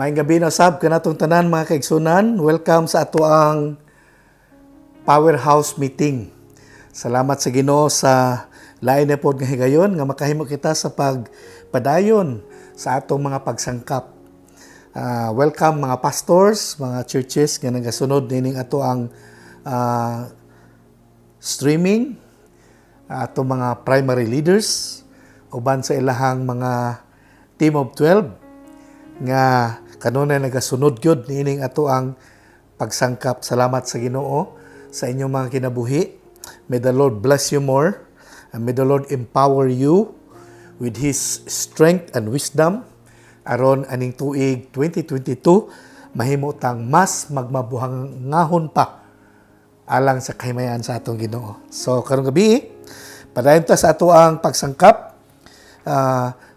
Maayong gabi na sab kanatong tanan mga kaigsunan. Welcome sa ato ang Powerhouse Meeting. Salamat sa Ginoo sa lain na pod nga higayon nga makahimo kita sa pagpadayon sa atong mga pagsangkap. Welcome mga pastors, mga churches nga nagasunod nining ato ang streaming, atong mga primary leaders uban sa ilahang mga team of 12 nga kanunay nagasunod gyud niining ato ang pagsangkap. Salamat sa Ginoo sa inyong mga kinabuhi. May the Lord bless you more and may the Lord empower you with His strength and wisdom aron aning tuig 2022 mahimo tang mas magmabuhangahon pa alang sa kahimayan sa atong Ginoo. So karong gabi padayon ta sa ato ang pagsangkap.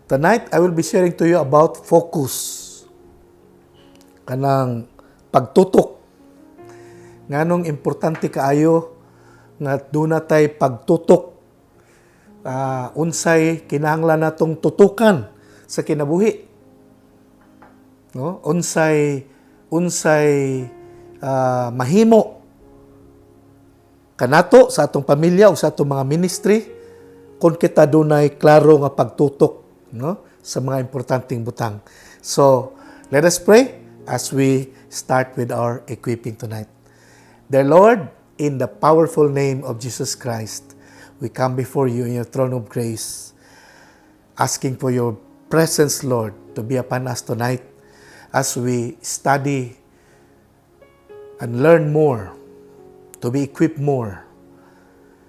Tonight, I will be sharing to you about focus. Kanang pagtutok. Nganong importante kaayo nga doon natay pagtutok. Unsay kinahanglan natong tutukan sa kinabuhi. No? Unsay mahimo kanato sa atong pamilya o sa atong mga ministry kung kita dunay klaro nga pagtutok, no, sa mga importanteng butang. So, let us pray as we start with our equipping tonight. Dear Lord, in the powerful name of Jesus Christ, we come before you in your throne of grace, asking for your presence, Lord, to be upon us tonight as we study and learn more, to be equipped more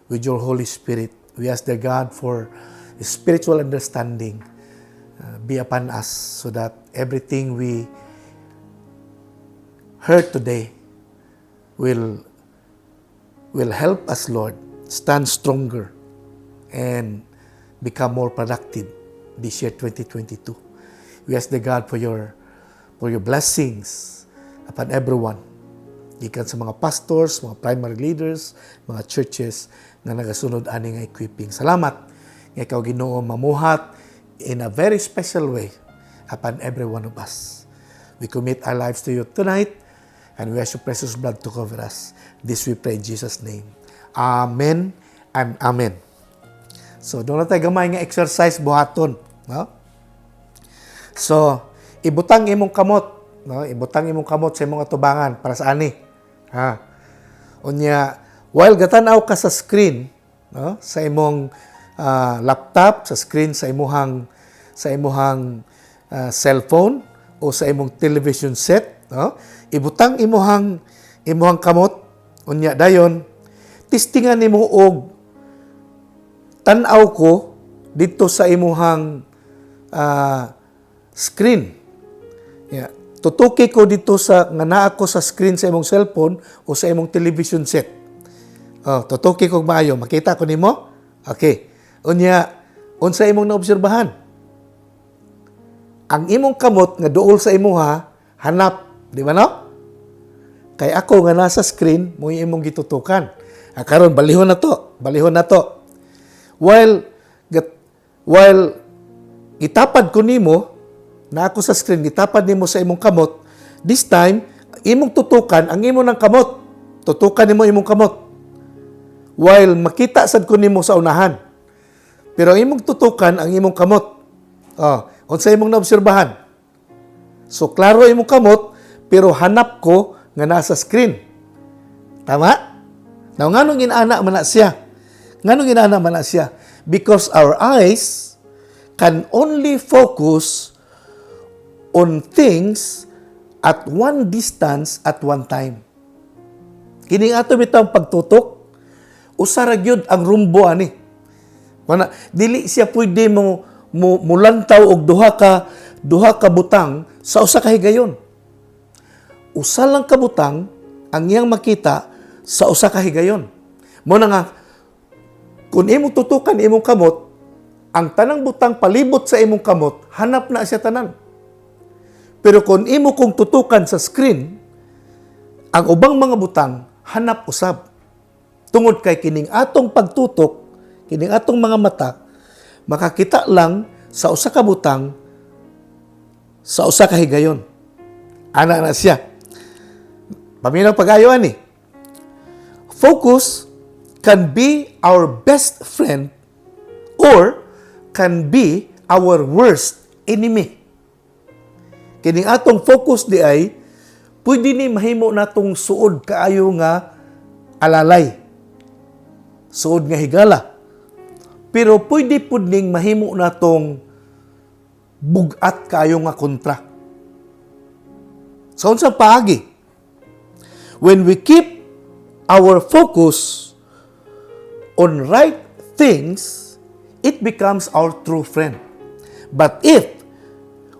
with your Holy Spirit. We ask, dear God, for spiritual understanding be upon us so that everything we heard today will help us, Lord, stand stronger and become more productive this year 2022. We ask, dear God, for your blessings upon everyone. Gikan sa mga pastors, mga primary leaders, mga churches nga nagasunod ani nga equipping. Salamat nga ikaw Ginoo mamuhat in a very special way upon every one of us. We commit our lives to you tonight and we ask your precious blood to cover us. This we pray in Jesus' name. Amen and amen. So, doon na tayo gamay nga exercise buhaton. No? So, ibutang imong kamot. No? Ibutang imong kamot sa imong atubangan para sa ani. Unya, while gatanaw ka sa screen, no? Sa imong laptop, sa screen sa imong cellphone o sa imong television set, no? Ibutang imong kamot unya dayon testingan nimo og tan-aw ko dito sa imong screen. Yeah. Tutuki ko dito sa nga naa ko sa screen sa imong cellphone o sa imong television set. Tutuki ko maayo, makita ko nimo? Okay. Unya, unsa imong naobserbahan? Ang imong kamot nga duol sa imuha, hanap, di ba no? Kay ako nga nasa screen, mo imong gitutukan. Karon balihon na to. While itapad ko nimo, na ako sa screen, itapad nimo sa imong kamot, this time, imong tutukan ang imong ng kamot. Tutukan nimo imong kamot. While makita sad ko nimo sa unahan. Pero imong tutukan ang imong kamot. Unsa imong naobserbahan? So, klaro imong kamot, pero hanap ko nga nasa screen. Tama? Now, nganong inaana man na siya? Because our eyes can only focus on things at one distance at one time. Kining ato bitang pagtutok, usara gyud ang rumbo ani. Dili siya pwede mulantaw og duha ka butang sa usa ka higayon. Usa lang ka butang ang iyang makita sa usa ka higayon. Mo na nga kun imong tutukan imong kamot, ang tanang butang palibot sa imong kamot, hanap na siya tanan. Pero kung imo kong tutukan sa screen, ang ubang mga butang hanap usab. Tungod kay kining atong pagtutok, kining atong mga mata, makakita lang sa usa ka butang, sa usa ka higayon. Ana na siya. Paminaw pag-ayo ani. Focus can be our best friend or can be our worst enemy. Kining atong focus di ay pwede ni mahimo natong suod kaayo nga alalay. Suod nga higala. Pero pwede pudning mahimo natong bugat kaayo nga kontra. Sa unsang paagi, when we keep our focus on right things, it becomes our true friend. But if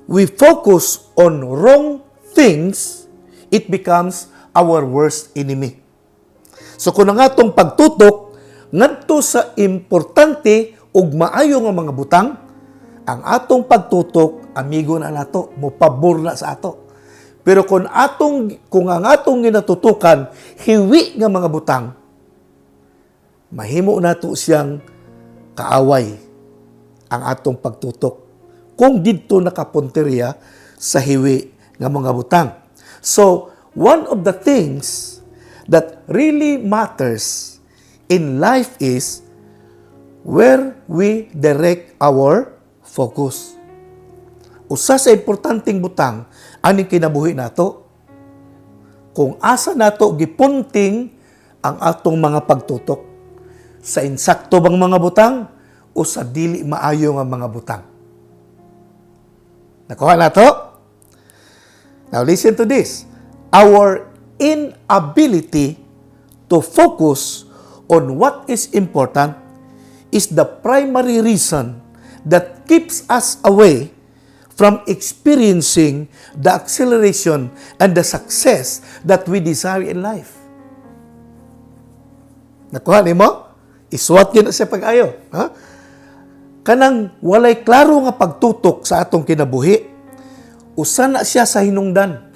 we focus on wrong things, it becomes our worst enemy. So kung ang atong pagtutok ngadto sa importante ug maayo nga mga butang, ang atong pagtutok amigo na nato, mo pabor na sa ato. Pero kung ang atong ginatutukan hiwi nga mga butang, mahimo nato siyang kaaway ang atong pagtutok kung didto nakapunteriya sa hiwi nga mga butang. So, one of the things that really matters in life is where we direct our focus. Usa sa importanteng butang aning kinabuhi nato kung asa nato gipunting ang atong mga pagtutok, sa insakto bang mga butang o sa dili maayo nga mga butang. Nakuha na to? Now listen to this. Our inability to focus on what is important is the primary reason that keeps us away from experiencing the acceleration and the success that we desire in life. Nakuha ni mo? Isuwat yun sa pag-ayo. Ha? Kanang walay klaro nga pagtutok sa atong kinabuhi, usa na siya sa hinungdan,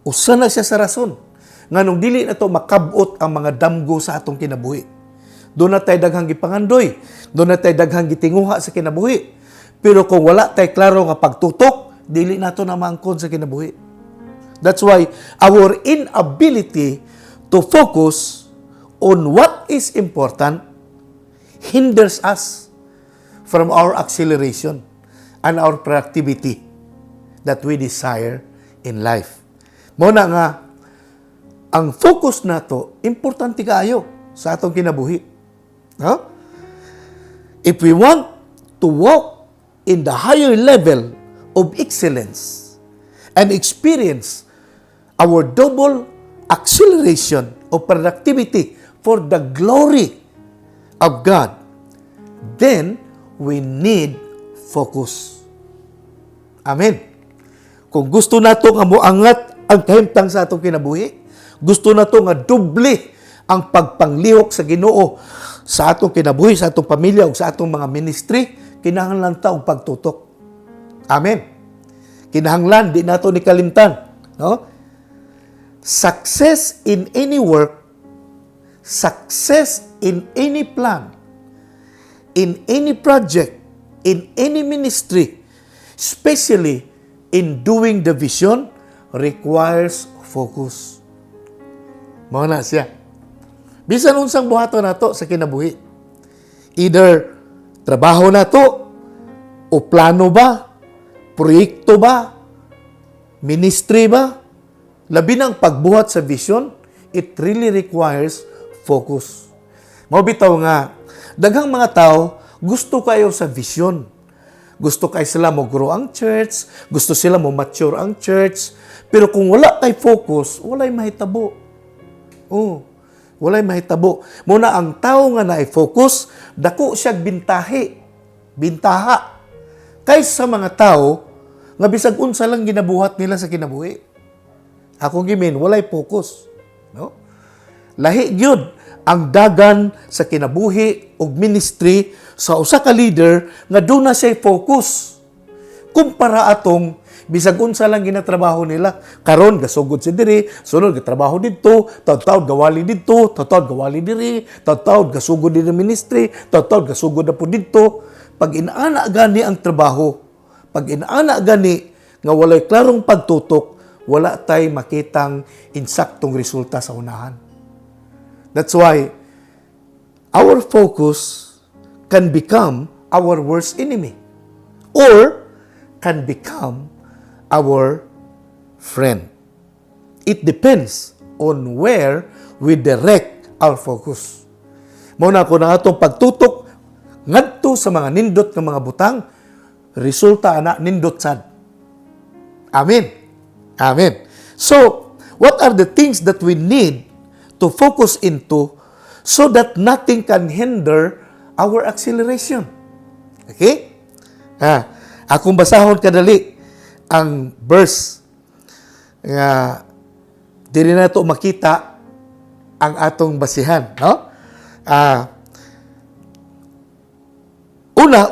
usa na siya sa rason, nga nung dili na to makabot ang mga damgo sa atong kinabuhi. Doon na tayo daghang gipangandoy, doon na tayo daghang gitinguha sa kinabuhi. Pero kung wala tayo klaro nga pagtutok, dili na to na maangkon sa kinabuhi. That's why our inability to focus on what is important hinders us from our acceleration and our productivity that we desire in life. Muna nga, ang focus nato, importante kaayo sa atong kinabuhi. Huh? If we want to walk in the higher level of excellence and experience our double acceleration of productivity for the glory of God, then we need focus. Amen. Kung gusto nato nga moangat ang kahimtang sa atong kinabuhi, gusto nato nga doble ang pagpanglihok sa Ginoo sa atong kinabuhi, sa atong pamilya ug sa atong mga ministry, kinahanglan ta og pagtutok. Amen. Kinahanglan di nato ni kalimtan, no? Success in any work, success in any plan, in any project, in any ministry, especially in doing the vision, requires focus. Mao na siya. Bisan unsang buhaton nato sa kinabuhi. Either trabaho nato o plano ba, proyekto ba, ministry ba, labi ng pagbuhat sa vision, it really requires focus. Mao bitaw nga daghang mga tao gusto kayo sa vision. Gusto kay sila mo grow ang church, gusto sila mo mature ang church, pero kung wala kay focus, walay mahitabo. Oh, walay mahitabo. Muna ang tao nga na-focus, dako siya bintaha. Kaysa mga tao nga bisag unsa lang ginabuhat nila sa kinabuhi. Ako gimin walay focus, no? Lahi gyud ang dagan sa kinabuhi ug ministry sa usa ka leader nga doon na siya focus. Kumpara atong bisag unsa lang ginatrabaho nila, karon gasugod si diri, sunod gatrabaho didto, taud-taud gawali didto, taud-taud gawali diri, taud-taud gasugod din ministry, taud-taud gasugod na po didto. Pag inaana gani ang trabaho, pag inaana gani nga walay klarong pagtutok, wala tay makitang insaktong resulta sa unahan. That's why our focus can become our worst enemy or can become our friend. It depends on where we direct our focus. Muna ko na itong pagtutok ngadto sa mga nindot ng mga butang, resulta na nindot sad. Amen. Amen. So, what are the things that we need to focus into so that nothing can hinder our acceleration? Okay? Akong basahon kadali ang verse nga dili na ito makita ang atong basihan, no?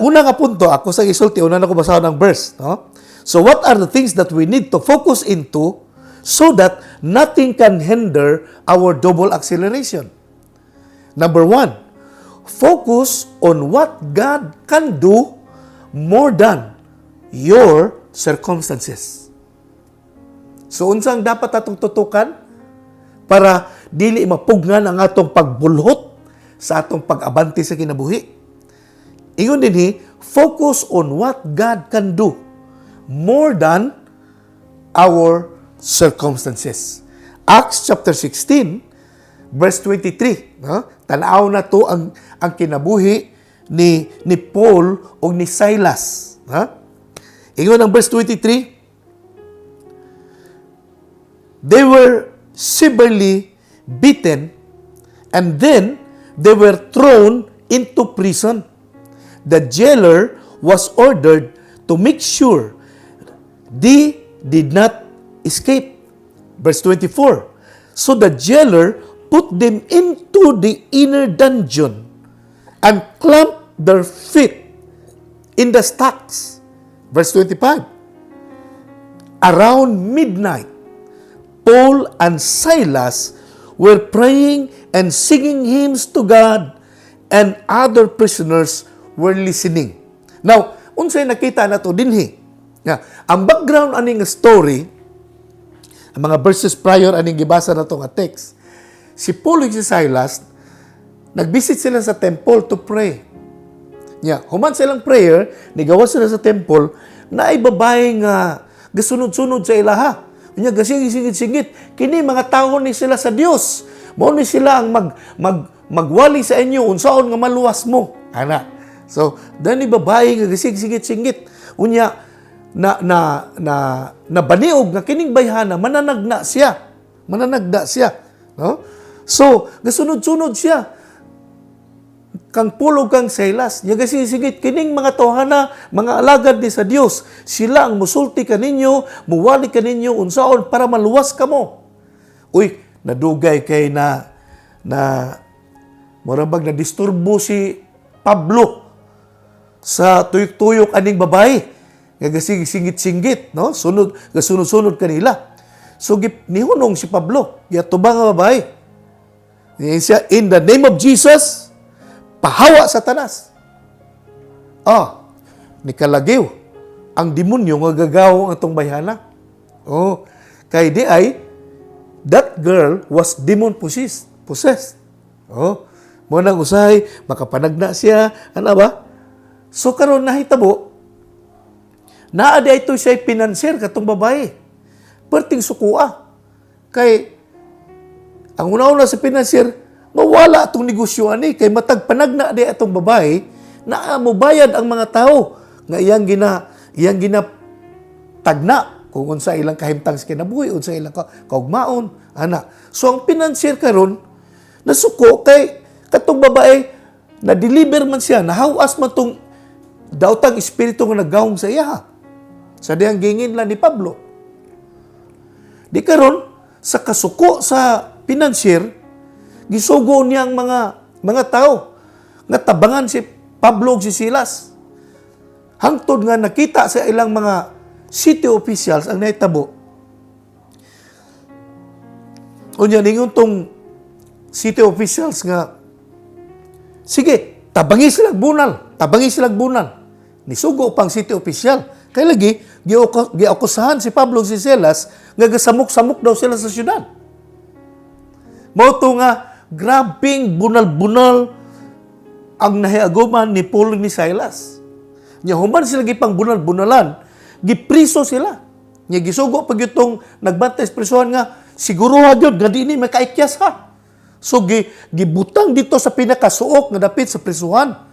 Una nga punto, ako sa isulti, una na ko basahon ang verse, no? So what are the things that we need to focus into so that nothing can hinder our double acceleration? Number 1, focus on what God can do more than your circumstances. So unsang dapat atong tutukan para dili mapugnan ang atong pagbulhot sa atong pag-abante sa kinabuhi? Ingon dinhi, focus on what God can do more than our circumstances. Acts chapter 16 verse 23, no? Tanaw na to ang kinabuhi ni Paul o ni Silas, ha? Ingon ang verse 23, they were severely beaten and then they were thrown into prison. The jailer was ordered to make sure they did not escape. Verse 24, so the jailer put them into the inner dungeon and clamped their feet in the stocks. Verse 25, around midnight, Paul and Silas were praying and singing hymns to God, and other prisoners were listening. Now, unsay nakita nato dinhi? Ang background aning story, ang mga verses prior aning gibasa nato nga text, si Paul ug si Silas nagbisit sila sa temple to pray. Human silang prayer, nigawas sila sa temple, na ay babae nga gasunod-sunod sa ilaha. Gasingit-singit. Kini mga tao ni sila sa Dios. Mao ni sila ang magwali sa inyo unsaon nga maluwas mo. Ana. So, dani babae nga gasingit-singit. Unya na baniog nga kining bayhana mananagda siya, no? So gasunod-sunod siya kang pulog kang Silas nya gasingit kining mga tawhana, mga alagad ni sa Dios, sila ang musulti kaninyo, muwali kaninyo unsaon para maluwas kamo. Uy, nadugay kay na murabag na disturbo si Pablo sa tuyok-tuyok aning babae nga gasingit-singit, no? Gasunod-sunod kanila. So nihunong si Pablo, yatubang nga babae. Siya, in the name of Jesus, pahawa Satanas. Nikalagiw ang demonyo nga gagaw ang atong bayhana. Kay di ay that girl was demon possessed. Mo nang usahay makapanagna siya, ano ba? So karon nahitabo naa di ito siya pinanser katong babae. Perting sukua. Kay ang una-una sa pinanser, mawala itong negosyo ani kay matag panagna di atong babae na mo bayad ang mga tao nga iyang gina tagna kung unsa ilang kahimtang sa kinabuhi, unsa ilang kaugmaon, ana. So ang pinanser karon nasuko kay katong babae na deliver man siya, nahawas man tong daotang espiritu nga naggawong sa iya. Sa diyang gingin lang ni Pablo. Di karon sa kasuko sa pinansyer, gisugo niyang mga tao nga tabangan si Pablo ug si Silas. Hangtod nga nakita sa ilang mga city officials ang nahitabo. Unya ningon tong city officials nga, sige, tabangi silang bunal. Nisugo pang city official. Kaya lagi, giakusahan si Pablo si Silas nga gasamok-samok daw sila sa syudad. Mao to nga grabing bunal-bunal ang nahiaguman ni Paul ni Silas. Nya human sila gipang bunal-bunalan, gipriso sila. Nya gisugo pag itong nagbantay sa prisuhan nga siguro gyud nga di ni makaikyas ha. So gibutang dito sa pinakasuok nga dapit sa prisuhan.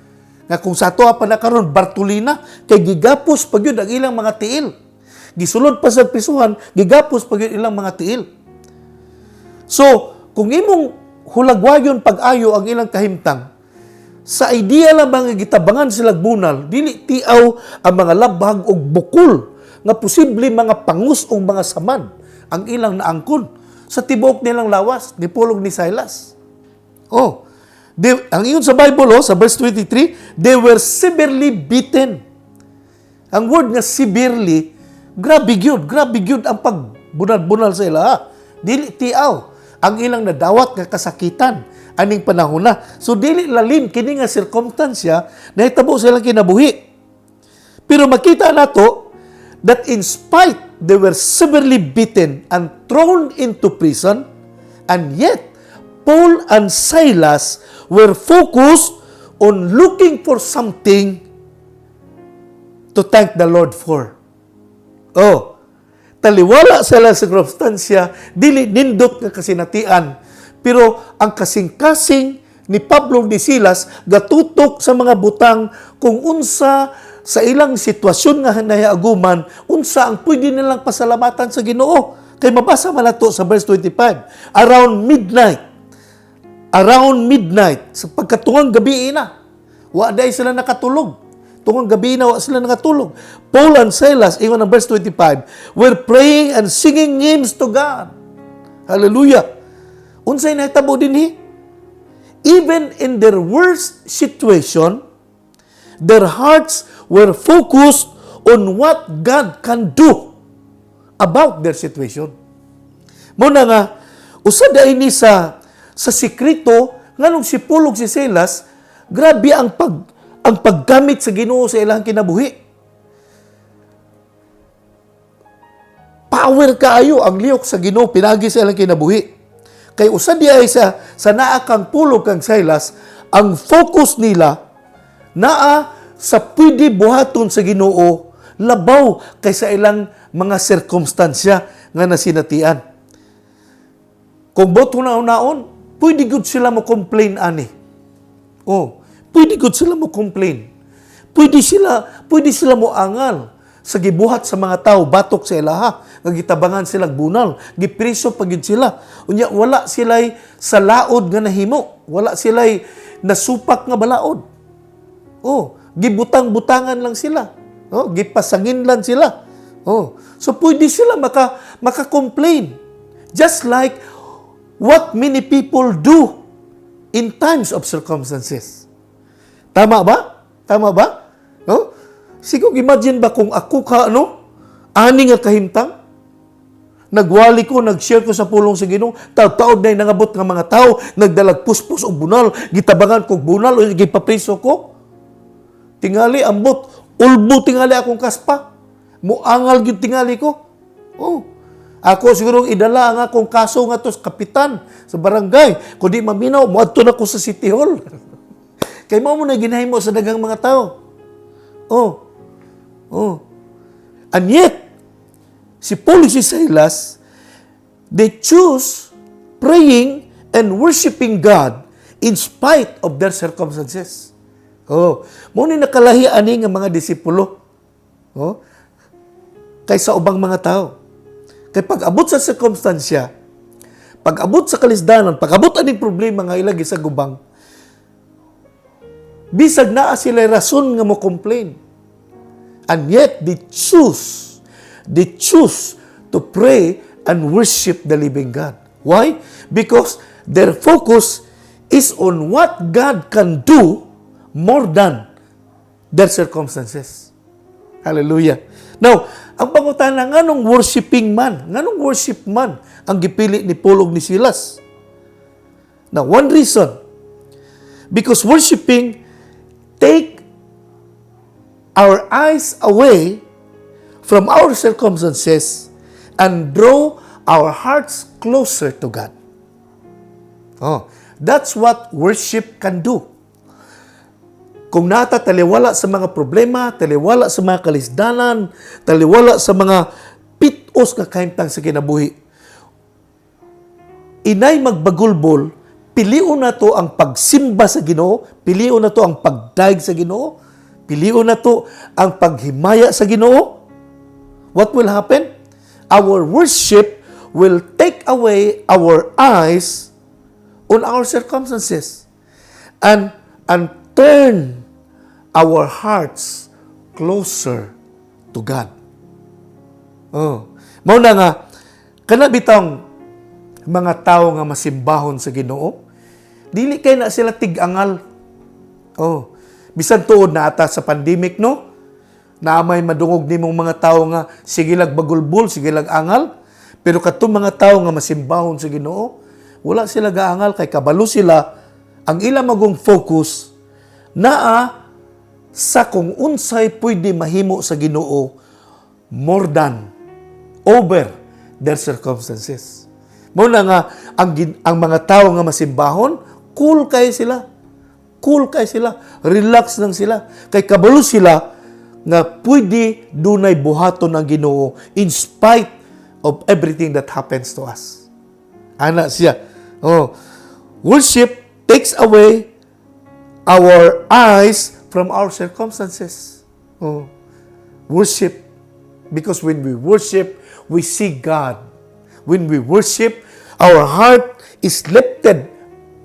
Nga kung sa ato pa na karon Bartolina kay gigapos pag yun ang ilang mga tiil. Gisulod pa sa prisuhan, gigapos pag yun ilang mga tiil. So, kung imong hulagwayon pag-ayo ang ilang kahimtang, sa idea lang mga gitabangan sila bunal, dili tiaw ang mga labhag o bukol nga posible mga pangus o mga saman ang ilang naangkon sa tibok nilang lawas ni Paul ug ni Silas. Ang iyon sa Bible, sa verse 23, they were severely beaten. Ang word nga severely, grabe gyud ang pagbunal-bunal sa ila. Dili tiaw ang ilang nadawat nga kasakitan aning panahon na. So dili lalim kini nga sirkumstansya na hitabo silang kinabuhi. Pero makita nato that in spite they were severely beaten and thrown into prison, and yet Paul and Silas were focused on looking for something to thank the Lord for. Taliwala sila sa circumstansya, dili nindot nga kasinatian. Pero ang kasing-kasing ni Pablo ni Silas gatutok sa mga butang kung unsa sa ilang sitwasyon nga nahiaguman, unsa ang pwede nilang pasalamatan sa Ginoo. Kay mabasa man nato sa verse 25, around midnight, sa pagkatungang gabi na, wa day sila nakatulog. Tungang gabi na, wa sila nakatulog. Paul and Silas, ingon ang verse 25, were praying and singing hymns to God. Hallelujah. Unsay nahitabo dinhi? Even in their worst situation, their hearts were focused on what God can do about their situation. Muna nga, usad ini sa sikrito, nganong si Paul ug si Silas, grabe ang paggamit sa Ginoo sa ilang kinabuhi. Power kaayo ang lihok sa Ginoo pinagi sa ilang kinabuhi. Kay usad di ay sa naa kang Paul ug kang Silas, ang focus nila naa sa pwede buhaton sa Ginoo labaw kaysa ilang mga sirkumstansya nga nasinatian. Kung boto na unaon, pwede gud sila mo complain ani. Pwede gud sila mo complain. Pwede sila mo angal sa gibuhat sa mga tao batok sa ilaha, nga gitabangan sila bunal, gipriso pagid sila. Unya wala sila'y sa laod nga nahimo, wala sila'y nasupak nga balaod. Gibutang-butangan lang sila. Gipasangin lang sila. So pwede sila maka-complain. Just like what many people do in times of circumstances. Tama ba? Siguro imagine ba kung ako ani nga kahimtang, nagwali ko, nag-share ko sa pulong sa Ginoo, taod-taod na nangabot nga mga tao, nagdalag puspos o bunal, gitabangan ko bunal o gipapriso ko. Tingali ambot, ulbo tingali akong kaspa. Muangal gyud tingali ko. Ako siguro idala ang akong kaso nga to sa kapitan sa barangay. Kung di maminaw, muadto na ko sa City Hall. Kay mo na ginahimo sa daghang mga tao. And yet, si Paul si Silas, they choose praying and worshiping God in spite of their circumstances. Mo ni nakalahi ani nga mga disipulo. Kaysa ubang mga tao. Kay pag-abot sa sirkumstansya, pag-abot sa kalisdanan, pag-abot aning problema nga ilagi sa gubang, bisag naa sila rason nga mo complain. And yet, they choose to pray and worship the living God. Why? Because their focus is on what God can do more than their circumstances. Hallelujah. Now, ang pangutana, nganong worship man ang gipili ni Paul ug ni Silas? Now, one reason, because worshiping take our eyes away from our circumstances and draw our hearts closer to God. Oh, that's what worship can do. Kung nata taliwala sa mga problema, taliwala sa mga kalisdanan, taliwala sa mga pitos nga kahimtang sa kinabuhi, inay magbagulbol, piliun na to ang pagsimba sa Ginoo, piliun na to ang pagdaig sa Ginoo, piliun na to ang paghimaya sa Ginoo. What will happen? Our worship will take away our eyes on our circumstances and turn our hearts closer to God. Mao na nga kana bitang mga tao nga masimbahon sa Ginoo, dili kay na sila tig-angal. Bisan tuod na ata sa pandemic, no? Na may madungog nimong mga tao nga sige lag bagulbol, sige lag angal, pero katong mga tao nga masimbahon sa Ginoo, wala sila gaangal kay kabalo sila ang ila magong focus naa sa kung unsay pwede mahimo sa Ginoo more than over their circumstances. Mao na nga ang mga tao nga masimbahon, cool kay sila. Cool kay sila, relax lang sila. Kay kabalo sila nga pwede dunay buhaton ang Ginoo in spite of everything that happens to us. Ana siya. Worship takes away our eyes from our circumstances. Worship. Because when we worship, we see God. When we worship, our heart is lifted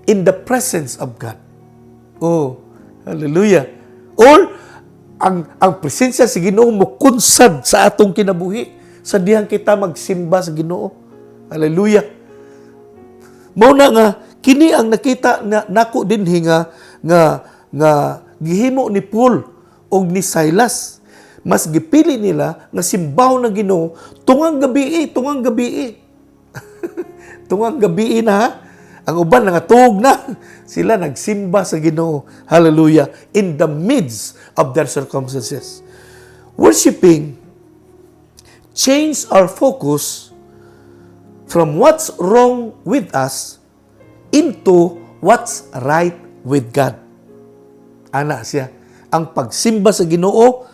in the presence of God. Hallelujah. Or, ang presensya sa Ginoo mo kunsad sa atong kinabuhi. Sa dihang kita magsimba sa Ginoo. Hallelujah. Mao na nga, kini ang nakita na nako dinhi nga gihimo ni Paul o ni Silas. Mas gipili nila nga simbaho na Ginoo tungang gabi. Tungang gabi na. Ang uban nangatug na. Sila nagsimba sa Ginoo. Hallelujah. In the midst of their circumstances. Worshiping change our focus from what's wrong with us into what's right with God. Ana siya. Ang pagsimba sa Ginoo,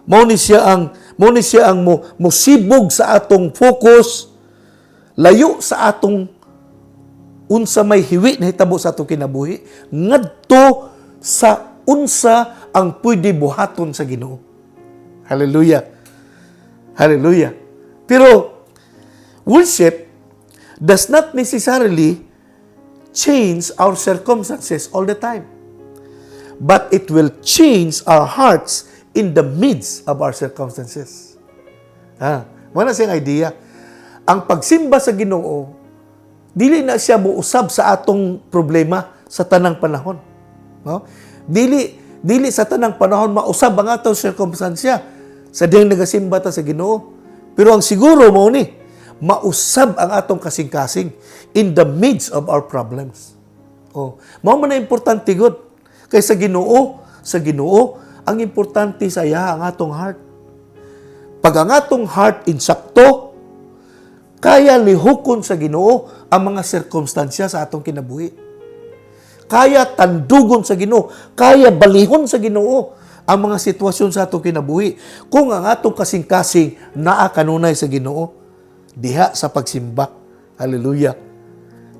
mao ni siya ang musibog sa atong focus, layo sa atong unsa may hiwi na hitabo sa atong kinabuhi, ngadto sa unsa ang pwede buhaton sa Ginoo. Hallelujah. Hallelujah. Pero worship does not necessarily change our circumstances all the time. But it will change our hearts in the midst of our circumstances. Wala siyang idea. Ang pagsimba sa Ginoo, dili na siya muusab sa atong problema sa tanang panahon. No? Dili sa tanang panahon mausab ang atong circumstansya sa diyang nagasimba ta sa Ginoo. Pero ang siguro mo ni, mausab ang atong kasing-kasing in the midst of our problems. Mao man na importante gud. Kay sa Ginoo, ang importante sa iya ang atong heart. Pag ang atong heart insakto, kaya lihukon sa Ginoo ang mga sirkumstansya sa atong kinabuhi. Kaya tandugon sa Ginoo, kaya balihon sa Ginoo ang mga sitwasyon sa atong kinabuhi. Kung ang atong kasing-kasing naa kanunay sa Ginoo, diha sa pagsimba. Hallelujah.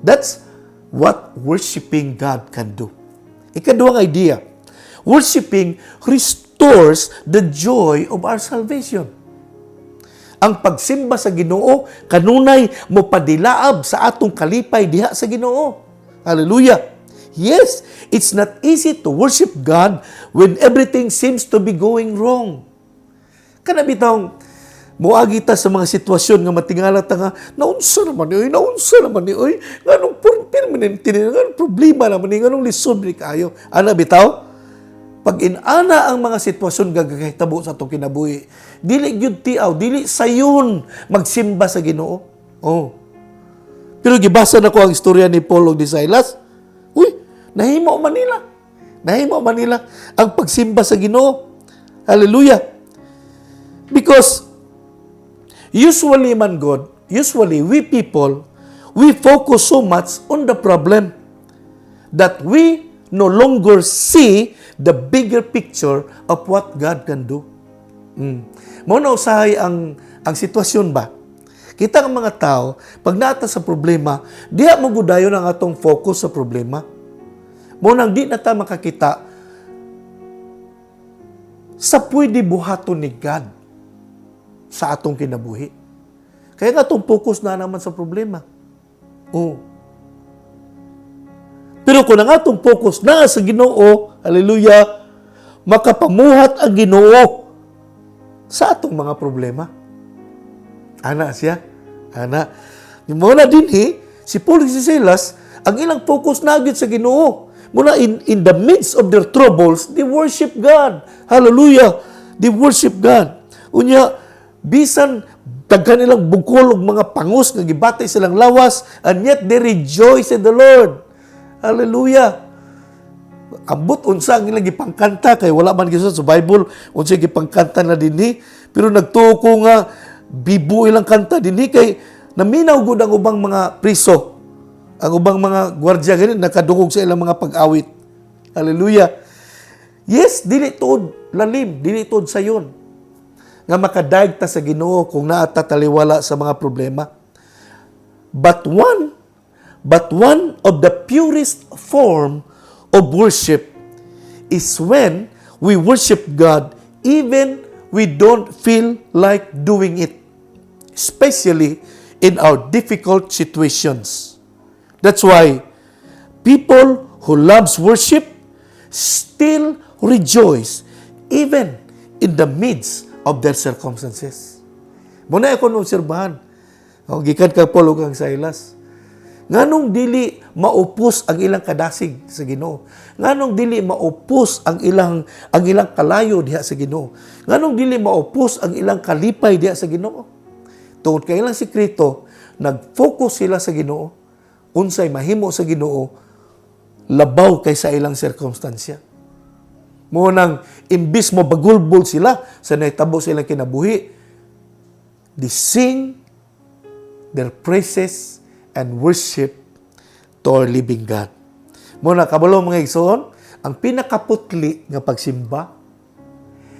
That's what worshiping God can do. Ikaduhang idea, worshiping restores the joy of our salvation. Ang pagsimba sa Ginoo kanunay mo padilaab sa atong kalipay diha sa Ginoo. Hallelujah. Yes, it's not easy to worship God when everything seems to be going wrong. Kana bitong moagi ta sa mga sitwasyon nga matingala ta nga naunsa naman ni nganong permanent problema naman ni nganong lisod ni kayo. Ana bitaw? Pag inana ang mga sitwasyon gagahitabo sa atong kinabuhi, dili gyud tiaw, dili sayon magsimba sa Ginoo. Pero gibasa na ko ang istorya ni Paul ug ni Silas. Nahimo man nila ang pagsimba sa Ginoo. Hallelujah. Because Usually man God, usually we people, we focus so much on the problem that we no longer see the bigger picture of what God can do. Mao na usahay ang sitwasyon ba? Kita ang mga tao, pag naata sa problema, diha mo gudayon ang atong focus sa problema. Mao nang di na ta makakita sa pwede buhaton ni God sa atong kinabuhi. Kaya nga atong focus na naman sa problema. Oh. Pero kung ang atong focus na sa Ginoo, hallelujah, makapamuhat ang Ginoo sa atong mga problema. Ana siya. Ana. Muna din si Paul and si Silas, ang ilang focus na agad sa Ginoo. Muna in the midst of their troubles, they worship God. Hallelujah. They worship God. Unya, bisan daghan nilang bukol og mga pangus nga gibatay silang lawas, and yet they rejoice in the Lord. Hallelujah. Ambot unsa ang ilang gipangkanta kay wala man gyud sa Bible unsa gipangkanta na dinhi, pero nagtuko nga bibo ilang kanta dinhi kay naminaw gud ang ubang mga priso. Ang ubang mga gwardiya ganin nakadungog sa ilang mga pag-awit. Hallelujah. Yes, dili tuod lalim, dili tuod sayon nga makadaig ta sa Ginoo kung naa ta taliwala sa mga problema. But one of the purest form of worship is when we worship God even we don't feel like doing it, especially in our difficult situations. That's why people who loves worship still rejoice even in the midst of their circumstances. Muna ako nung obserbahan. Gikan ka Paul ug kang Silas. Nganong dili maupos ang ilang kadasig sa Ginoo? Nganong dili maupos ang ilang kalayo diha sa Ginoo? Nganong dili maupos ang ilang kalipay diha sa Ginoo? Tungod kay ilang sekreto, nag-focus sila sa Ginoo. Unsay mahimo sa Ginoo labaw kay sa ilang sirkumstansya. Mo nang imbis mo bagulbol sila sa nahitabo silang kinabuhi, they sing their praises and worship to our living God. Mo na kabalo mga igsoon, ang pinakaputli nga pagsimba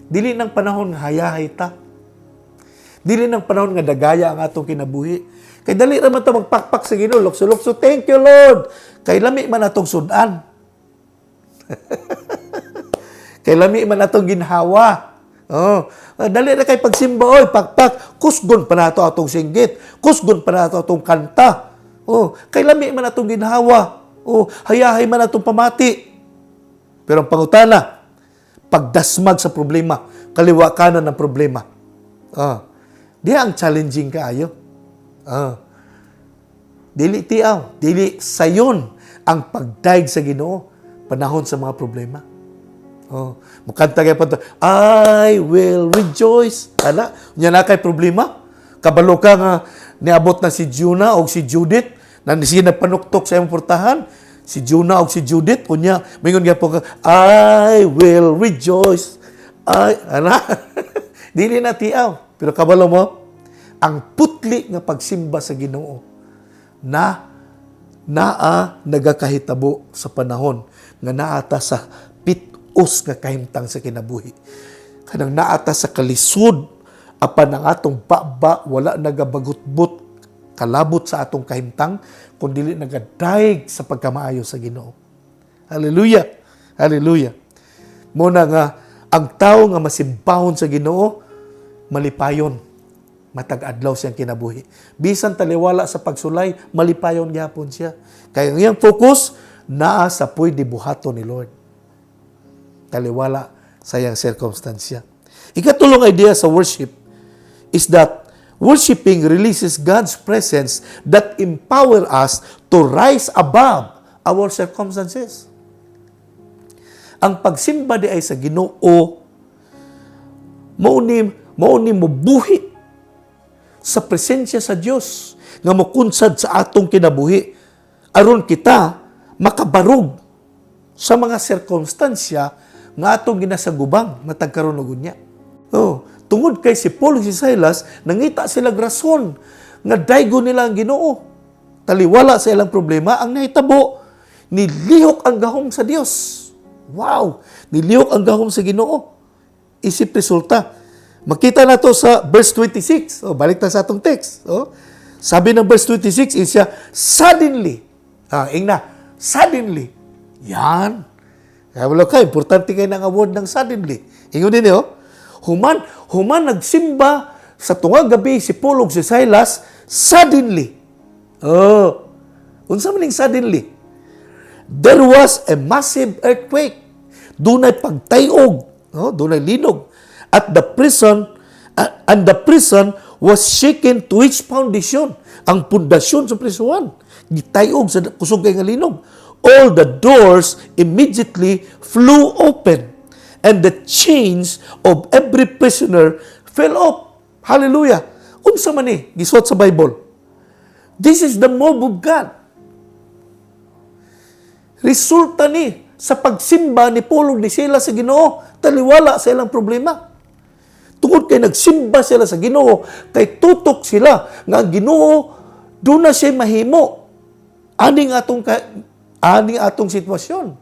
dili nang panahon nga hayahay ta. Dili nang panahon nga dagaya ang atong kinabuhi. Kay dali ra man ta magpakpak sa Ginoo, lukso-lukso, thank you Lord. Kay lami man atong sudan. Kay lami man atong ginhawa. Oh, dali ra kay pagsimba oy, pakpak, kusgon pa nato atong singgit, kusgon pa nato atong kanta. Oh, kay lami man atong ginhawa. Oh, hayahay man atong pamati. Pero ang pangutana, pagdasmag sa problema, kaliwa kanan ng problema. Di ang challenging kaayo. Dili tiaw, dili sayon ang pagdaig sa Ginoo panahon sa mga problema. Mukanta kay pa I will rejoice. Ana, nya na kay problema. Kabalo ka nga niabot na si Jonah o si Judith na siya nagpanuktok sa imong portahan. Si Jonah o si Judith unya mingon gyapon ka I will rejoice. Ana. Dili na tiaw, pero kabalo mo ang putli nga pagsimba sa Ginoo na naa nagakahitabo sa panahon nga naata sa pitos nga kahimtang sa kinabuhi. Kanang naata sa kalisod apan ang atong baba wala nagabagutbot kalabot sa atong kahimtang kundi nagadaig sa pagkamaayo sa Ginoo. Hallelujah. Hallelujah. Muna nga ang tao nga masimbahon sa Ginoo malipayon. Matag-adlaw siyang kinabuhi. Bisan taliwala sa pagsulay, malipayon gyapon siya. Kaya ngayang focus naa sa pwede buhaton ni Lord. Taliwala sa iyang circumstansya. Ikatulong idea sa worship is that worshiping releases God's presence that empower us to rise above our circumstances. Ang pagsimba di ay sa Ginoo mauni mo buhi sa presensya sa Dios nga mokunsad sa atong kinabuhi aron kita makabarog sa mga sirkumstansya nga atong ginasagubang matag karon og unya. Tungod kay si Paul ug si Silas, nangita sila rason nga daygo nila ang Ginoo. Taliwala sa ilang problema, ang nahitabo, nilihok ang gahom sa Dios. Wow! Nilihok ang gahom sa Ginoo. Isip resulta. Makita na to sa verse 26. Balik na sa atong text. Sabi ng verse 26 is siya, suddenly. Suddenly. Yan. Kaya wala ka, importante kayo ng award ng suddenly. Ingon din human nagsimba sa tunga gabi si Paul ug si Silas, suddenly. Unsa man ning suddenly? There was a massive earthquake. Dunay pagtayog, dunay linog. At the prison, and the prison was shaken to its foundation. Ang pundasyon sa prisuhan, gitayog sa kusog kay nga linog. All the doors immediately flew open, and the chains of every prisoner fell off. Hallelujah! Unsa man ni gisuot sa Bible? This is the move of God. Resulta ni sa pagsimba ni Paul ug ni Silas sa Ginoo, taliwala sa ilang problema. Tungod kay nagsimba sila sa Ginoo, kay tutok sila nga ang Ginoo doon na siya mahimo. Aning atong sitwasyon.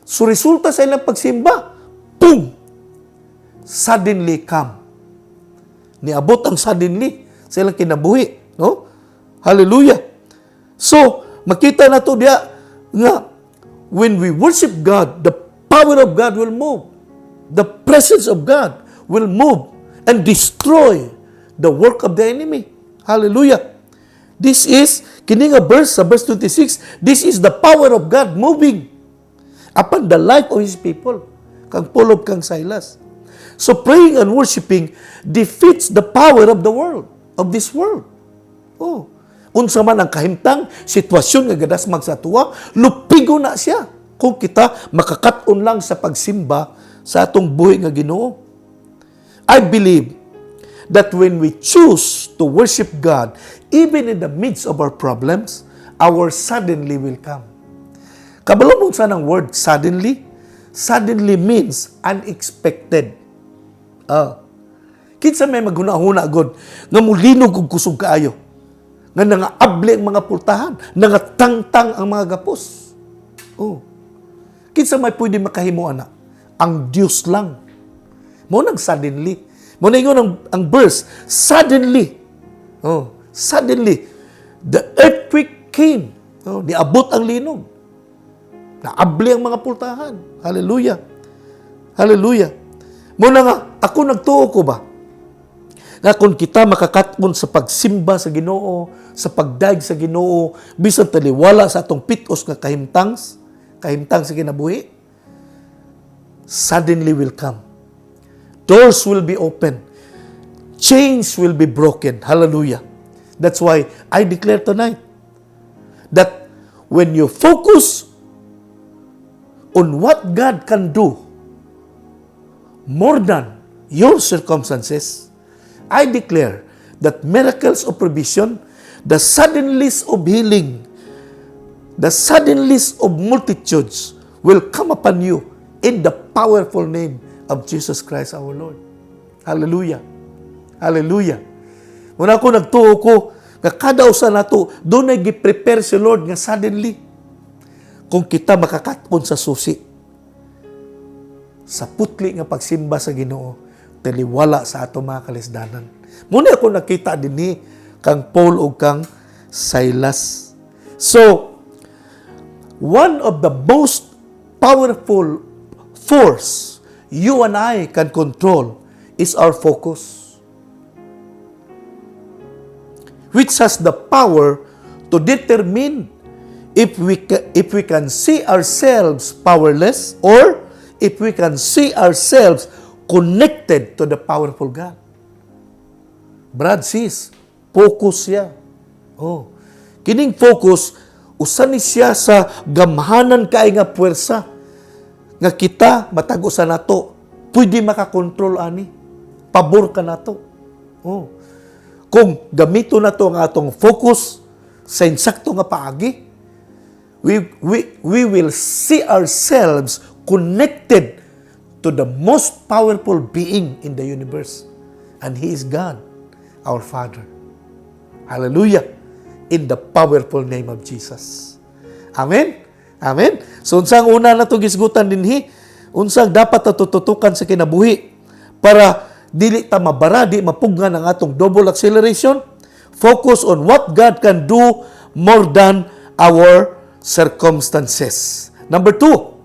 So resulta sa ilang pagsimba, boom! Suddenly come. Niabot ang suddenly sa ilang kinabuhi. No? Hallelujah! So, makita na to diya nga, when we worship God, the power of God will move. The presence of God will move and destroy the work of the enemy. Hallelujah! This is, kini nga verse, sa verse 26, this is the power of God moving upon the life of His people. Kang Paul ug kang Silas. So praying and worshiping defeats the power of the world, of this world. Unsa man ang kahimtang sitwasyon nga gadasmag sa tuwa, lupigo na siya kung kita makakat-on lang sa pagsimba sa atong buhi nga Ginoo. I believe that when we choose to worship God, even in the midst of our problems, our suddenly will come. Kabalo mo sa ng word suddenly? Suddenly means unexpected. Kinsa may maghuna-huna agad nga mulinog og kusog kaayo. Nga nangaabli ang mga pultahan, nangatangtang ang mga gapos. Kinsa may pwede makahimo ana? Ang Dios lang. Mo nang suddenly. Mo na ingon ang verse, suddenly. Suddenly, the earthquake came. Niabot ang linog. Naabli ang mga pultahan. Hallelujah. Hallelujah. Muna nga, ako nagtuo ko ba? Na kung kita makakatmon sa pagsimba sa Ginoo, sa pagdaig sa Ginoo, bisan taliwala sa atong pitos nga kahimtang sa kinabuhi, suddenly will come. Doors will be open. Chains will be broken. Hallelujah. That's why I declare tonight that when you focus on what God can do more than your circumstances, I declare that miracles of provision, the suddenlies of healing, the suddenlies of multitudes will come upon you in the powerful name of Jesus Christ our Lord. Hallelujah. Hallelujah. Muna ako nagtuo ko, nga kada usa nato doon ay gi-prepare si Lord nga suddenly. Kung kita makakatpon sa susi, sa putli nga pagsimba sa Ginoo, taliwala sa ato mga kalisdanan. Muna ako nakita dinhi kang Paul o kang Silas. So, one of the most powerful force you and I can control is our focus, which has the power to determine if we can see ourselves powerless or if we can see ourselves connected to the powerful God. Brad, sis, focus siya. Kining focus, usan ni siya sa gamhanan kay nga puwersa nga kita matago sa nato, pwede makakontrol ani. Pabor ka nato. Kung gamito na to ang atong focus sa insakto nga paagi, we will see ourselves connected to the most powerful being in the universe. And He is God, our Father. Hallelujah. In the powerful name of Jesus. Amen? Amen? So, unsang una na ito gisgutan dinhi, unsang dapat natututukan sa kinabuhi para dili ta mabara, di mapugnan ang atong double acceleration. Focus on what God can do more than our circumstances. Number two,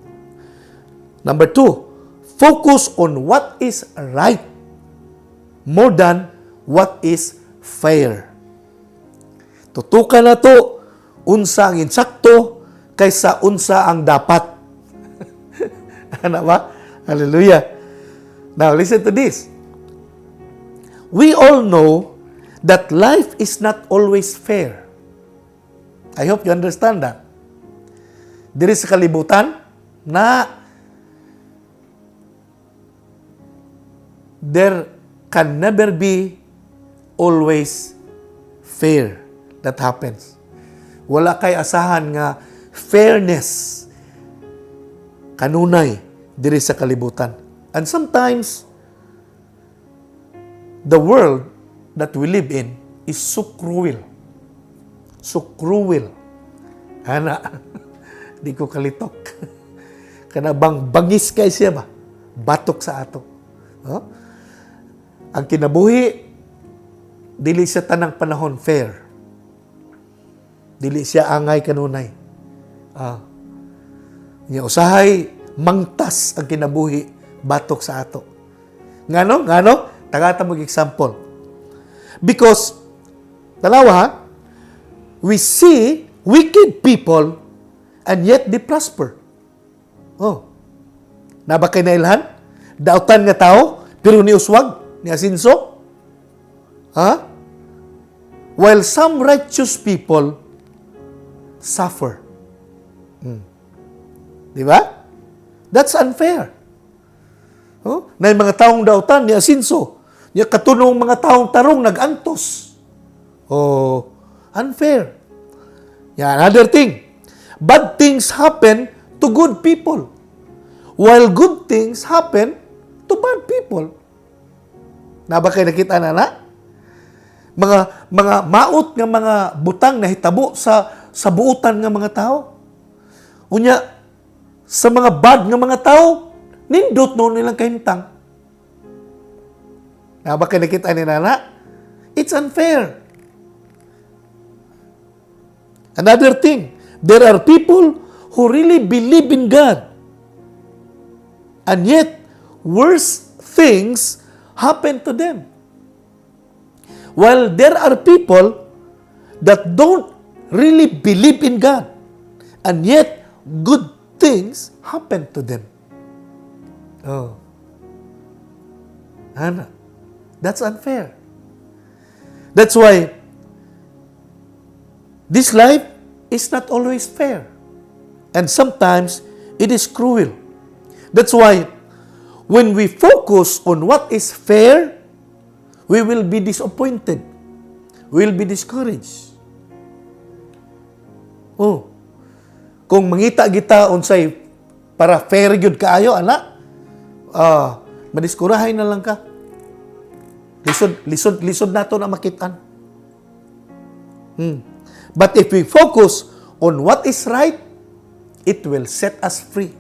focus on what is right more than what is fair. Tutukan na to unsa ang insakto kaysa unsa ang dapat. Ano ba? Hallelujah. Now, listen to this. We all know that life is not always fair. I hope you understand that. Diri sa kalibutan na there can never be always fair that happens. Wala kay asahan nga fairness kanunay diri sa kalibutan. And sometimes the world that we live in is so cruel. So cruel. Ana, di ko kalitok. Kanabang bangis kay siya ba? Batok sa ato. Huh? Ang kinabuhi, dili siya tanang panahon fair. Dili siya angay kanunay. Niya usahay, mangtas ang kinabuhi, batok sa ato. Ngano? Tagata mo example. Because, dalawa, we see wicked people and yet they prosper. Oh. Naba kay nailhan? Dautan nga tao, pero ni uswag, ni asinso. While some righteous people suffer. Di ba? That's unfair. Na yung mga taong dautan, ni asinso. Niya katunong mga taong tarong nag-antos. Unfair. Another thing. Bad things happen to good people. While good things happen to bad people. Naba kayo nakita na? Mga maot nga mga butang na hitabo sa buutan nga mga tao. Unya, sa mga bad nga mga tao, nindot noon nilang kahintang. Naba kayo nakita ni Nana? It's unfair. Another thing, there are people who really believe in God. And yet, worse things happen to them. While there are people that don't really believe in God. And yet, good things happen to them. Ana, that's unfair. That's why this life is not always fair. And sometimes it is cruel. That's why when we focus on what is fair, we will be disappointed. We will be discouraged. Kung mangita kita unsay para fair gyud kaayo ana, madiskurahay na lang ka. Lisod nato na makitaan. But if we focus on what is right, it will set us free.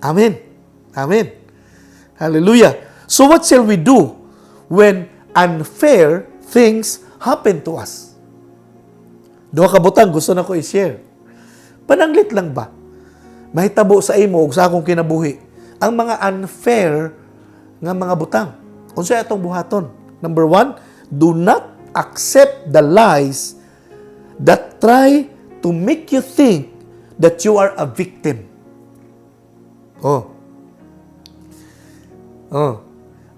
Amen. Amen. Hallelujah. So what shall we do when unfair things happen to us? Duha ka butang gusto na ko i-share. Pananglit lang ba? Mahitabo sa imo ug sa akong kinabuhi ang mga unfair nga mga butang. Unsay atong buhaton? Number 1, do not accept the lies that try to make you think that you are a victim.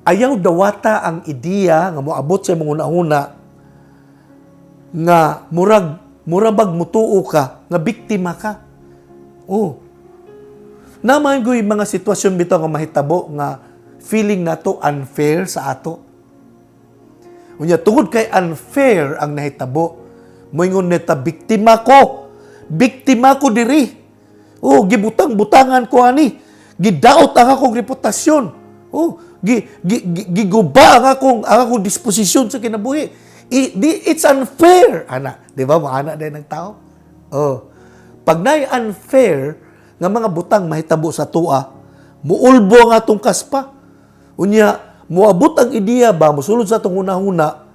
Ayaw dawata ang ideya nga moabot sa mga una-una nga murabag mutuo ka, nga biktima ka. Naman goy mga sitwasyon bitaw nga mahitabo nga feeling nato unfair sa ato. Unya tungod kay unfair ang nahitabo, moingon neta biktima ko diri. Gibutang-butangan ko ani. gidaot ang akong reputasyon. Oh, giguba ang akong disposisyon sa kinabuhi. It's unfair, ana. Di ba? Maana din ng tao. Oh. Pag na'y unfair nga mga butang mahitabo sa tua, muulbo nga atong kaspa. Unya, muabot ang ideya ba, musulod sa itong una-una,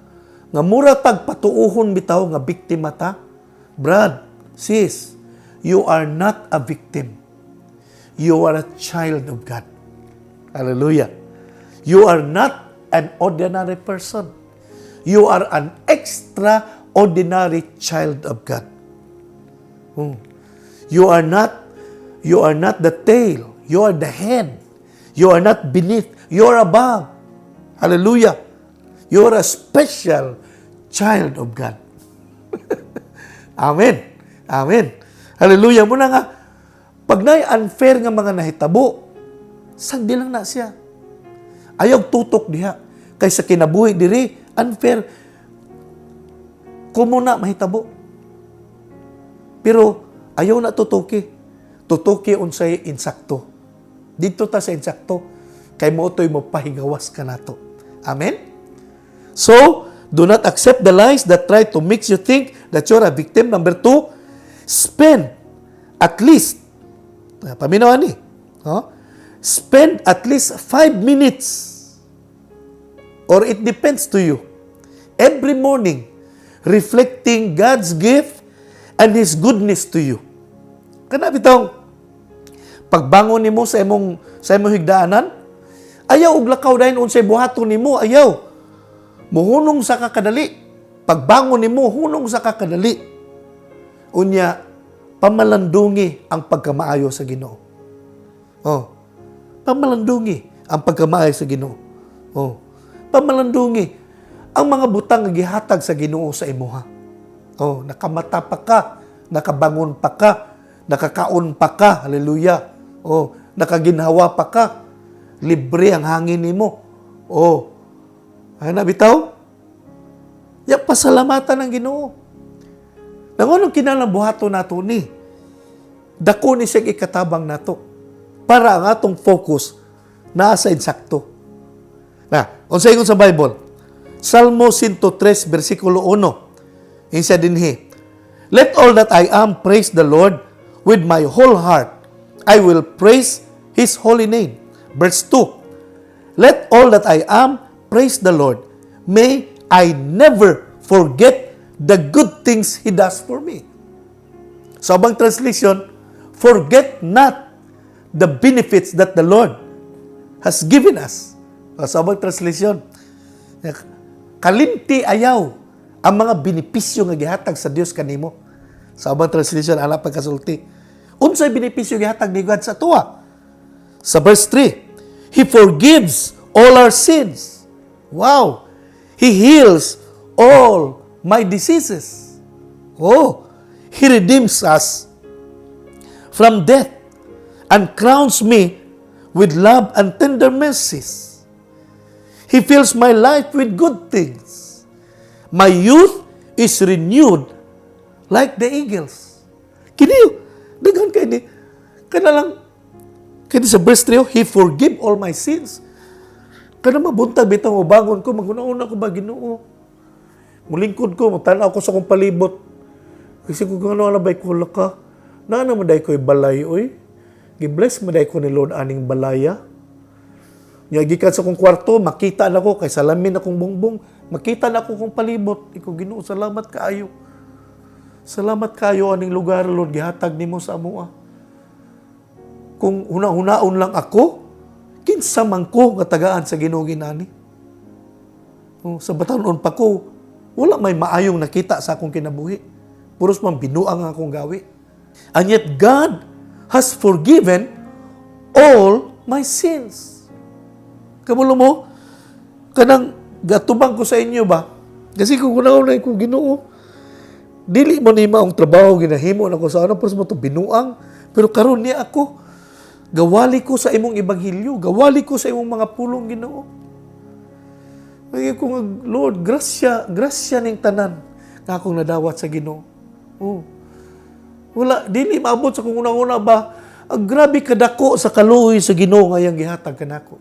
nga mura tagpatuuhon bitaw nga biktima ta. Brad, sis, you are not a victim. You are a child of God. Hallelujah. You are not an ordinary person. You are an extraordinary child of God. You are not the tail. You are the head. You are not beneath. You are above. Hallelujah. You are a special child of God. Amen. Amen. Hallelujah. Muna nga, pag na'y unfair nga mga nahitabo, sagdi lang na siya. Ayaw tutok diha. Kaysa kinabuhi diri, unfair. Kumuna mahitabo. Pero ayaw na tutuki. Tutuki unsay insakto. Dito ta sa insakto. Kay mo to'y mapahigawas ka nato. Amen? So, do not accept the lies that try to make you think that you're a victim. Number 2, spend at least, paminawan ni, spend at least 5 minutes, or it depends to you, every morning, reflecting God's gift and His goodness to you. Kana bitaw, pagbangon nimo sa imong higdaanan, ayaw og lakaw dayon unsay buhaton nimo, ayaw. Muhunong sa kakadali. Pagbangon nimo, hunong sa kakadali. Unya, pamalandungi ang pagkamaayo sa Ginoo. Oh. Pamalandungi ang pagkamaayo sa Ginoo. Oh. Pamalandungi ang mga butang nga gihatag sa Ginoo sa imuha. Oh, nakamata pa ka, nakabangon pa ka, nakakaon pa ka, hallelujah. Oh, nakaginhawa pa ka, libre ang hangin nimo. Oh, ano bitaw? Ya pasalamatan ng Ginoo. Nangunong kinalabuhato nato ni, dako ni siya ikatabang nato, para ang atong focus nasa insakto. Na, unsay ingon sa Bible, Salmo 103, versikulo 1, insa dinhi, let all that I am praise the Lord with my whole heart. I will praise His holy name. Verse 2, let all that I am praise the Lord. May I never forget the good things He does for me. Sa abang translation, forget not the benefits that the Lord has given us. Sa abang translation, kalimti ayaw ang mga benepisyo nga gihatag sa Dios kanimo. Sa abang translation, ala pagkasulti. Unsay benepisyo gihatag ni God sa tuwa? Sa verse 3, He forgives all our sins. Wow! He heals all my diseases. Oh! He redeems us from death and crowns me with love and tender mercies. He fills my life with good things. My youth is renewed like the eagles. Kini, daghan kay ni, kana lang, kini sa verse 3, He forgive all my sins. Kana mabuntag bitang ubangon ko, maguna-una ko ba Ginoo? Mulingkod ko, magtanaw ko sa kong palibot. Kasi kung ano alabay ko laka, na naman dahi ko'y balay, oy. Gibless mo dahi ko ni Lord aning balaya. Gikan sa kong kwarto, makita na ko, kay salamin akong bongbong, makita na ko kong palibot. Ikaw Ginoo, salamat kaayo. Salamat kaayo aning lugar, Lord, gihatag nimo sa amoa. Kung una-unaon lang ako, kinsa man ko nga tagaan sa Ginoo ginani. Sa batanon pa ko, wala may maayong nakita sa akong kinabuhi. Puros man binuang akong gawi. And yet God has forgiven all my sins. Kamulo mo, kanang gatubang ko sa inyo ba? Kasi kung una-una ko Ginoo, dili mo ni maong trabaho ginahimo na ko sa ano, puros mo to binuang. Pero karon niya ako, gawali ko sa imong ebanghelyo, gawali ko sa imong mga pulong Ginoo. Ay ko nga, Lord, grasya ning tanan nga akong nadawat sa Ginoo. Oh. Wala, dili maabot sa kung una-una ba Ang grabe kadako sa kaluoy sa Ginoo nga yang gihatag kanako.